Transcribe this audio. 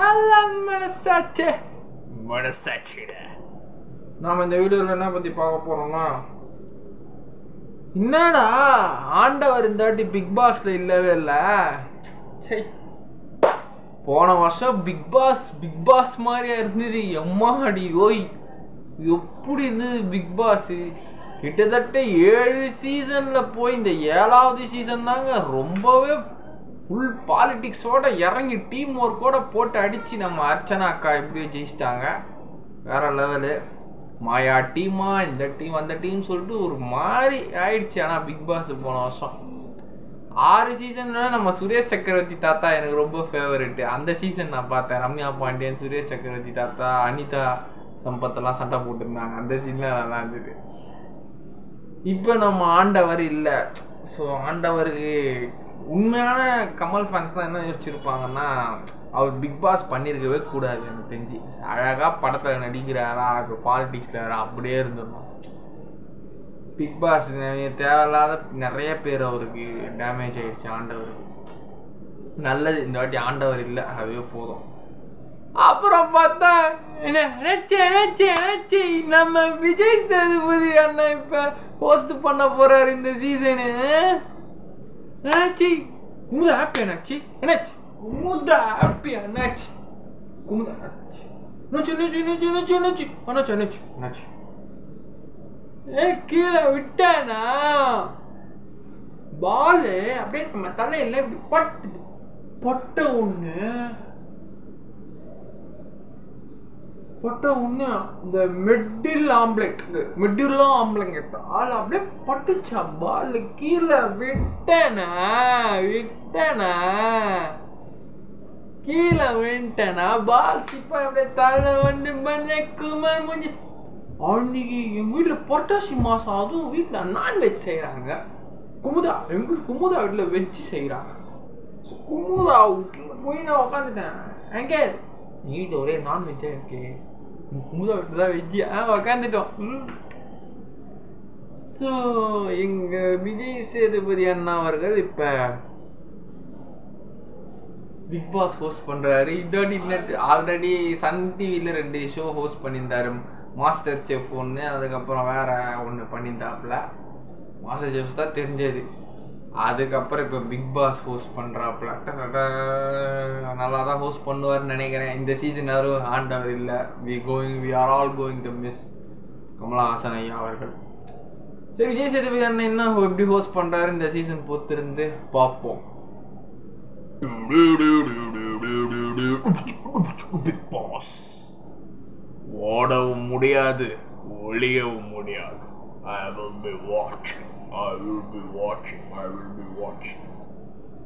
அதான் மனசாட்சிடா. நாம் இந்த வீடியோவில் என்ன பற்றி பார்க்க போகிறோம்னா, என்னடா ஆண்டவர் இந்த வாட்டி பிக் பாஸ்ல இல்லவே இல்லை. சரி, போன வருஷம் பிக் பாஸ் மாதிரியா இருந்தது. எம்மாடி ஓய் எப்படி இருந்தது பிக் பாஸ். கிட்டத்தட்ட 7 சீசனில் போய் இந்த 7வது சீசன் தாங்க ரொம்பவே ஃபுல் பாலிட்டிக்ஸோட இறங்கி டீம் ஒர்க்கோட போட்டு அடித்து நம்ம அர்ச்சனா அக்கா எப்படியோ ஜெயிச்சிட்டாங்க. வேறு லெவலு. மாயா டீமா இந்த டீம் அந்த டீம் சொல்லிட்டு ஒரு மாதிரி ஆயிடுச்சு. ஆனால் பிக் பாஸ் போன வருஷம் 6 சீசன்னா நம்ம சுரேஷ் சக்கரவர்த்தி தாத்தா எனக்கு ரொம்ப ஃபேவரெட்டு. அந்த சீசன் நான் பார்த்தேன். ரம்யா பாண்டியன், சுரேஷ் சக்கரவர்த்தி தாத்தா, அனிதா சம்பத்தெல்லாம் சண்டை போட்டுருந்தாங்க. அந்த சீன்லாம் நல்லா இருந்தது. இப்போ நம்ம ஆண்டவர் இல்லை. ஸோ ஆண்டவருக்கு உண்மையான கமல் ஃபேன்ஸ் தான் என்ன யோசிச்சிருப்பாங்கன்னா, அவர் பிக் பாஸ் பண்ணியிருக்கவே கூடாது. எனக்கு தெரிஞ்சு அழகாக படத்தில் நடிக்கிறாரா, இப்போ பாலிட்டிக்ஸில் அப்படியே இருந்துடணும். பிக் பாஸ் தேவையில்லாத நிறைய பேர் அவருக்கு டேமேஜ் ஆகிடுச்சு. ஆண்டவருக்கு நல்லது இந்த வாட்டி ஆண்டவர் இல்லை, அதுவே போதும். அப்புறம் பார்த்தா நம்ம விஜய் சேதுபதி அண்ணா இப்போ போஸ்ட் பண்ண போறாரு இந்த சீசனு. என்னாச்சு குமுதா ஹாப்பி என்னாச்சு? என்னாச்சு குமுதா ஹாப்பி என்னாச்சு? குமுதா என்னாச்சு? கீழே விட்டானா பாலு அப்படியே நம்ம தலையில பட்ட ஒண்ணு இந்த மிடில் ஆம்லெட் ஆள் அப்படியே பட்டுச்சா பால். கீழே விட்டனா கீழே விட்டனா பால் சிப்பா அப்படியே தலை வந்து பண்ண குமார் முடிஞ்சு. அன்னைக்கு எங்க வீட்டுல புரட்டாசி மாசம், அதுவும் வீட்டுல நான்வெஜ் செய்யறாங்க. குமுதா வீட்டுல வெஜ் செய்யறாங்க. குமுதா வீட்டுல போய் நான் உக்காந்துட்டேன். எங்க வீட்டு ஒரே நான்வெஜ்ஜா இருக்கு, குமுதா வீட்டுல தான் வெஜ்ஜி. உக்காந்துட்டோம். ஸோ எங்க விஜய் சேதுபதி அண்ணா அவர்கள் இப்ப பிக் பாஸ் ஹோஸ்ட் பண்றாரு. இதோட ஆல்ரெடி சன் டிவில 2 ஷோ ஹோஸ்ட் பண்ணியிருந்தாரு. மாஸ்டர் செஃப் ஒன்று, அதுக்கப்புறம் வேற ஒன்று பண்ணியிருந்தாப்புல. மாஸ்டர் செஃப் தான் தெரிஞ்சது. அதுக்கப்புறம் இப்போ பிக் பாஸ் ஹோஸ்ட் பண்ணுறாப்புல. நல்லா தான் ஹோஸ்ட் பண்ணுவார்னு நினைக்கிறேன். இந்த சீசன் யாரும் ஆண்டவர் இல்லை. We are all going to miss Kamal Haasan ஐயா அவர்கள். சரி, விஜய் சேதுபதி அண்ணன் என்ன எப்படி ஹோஸ்ட் பண்ணுறாரு இந்த சீசன் பொறுத்திருந்து பார்ப்போம். பிக் பாஸ் ஓடவும் முடியாது, ஒளியவும் முடியாது. I will be watching.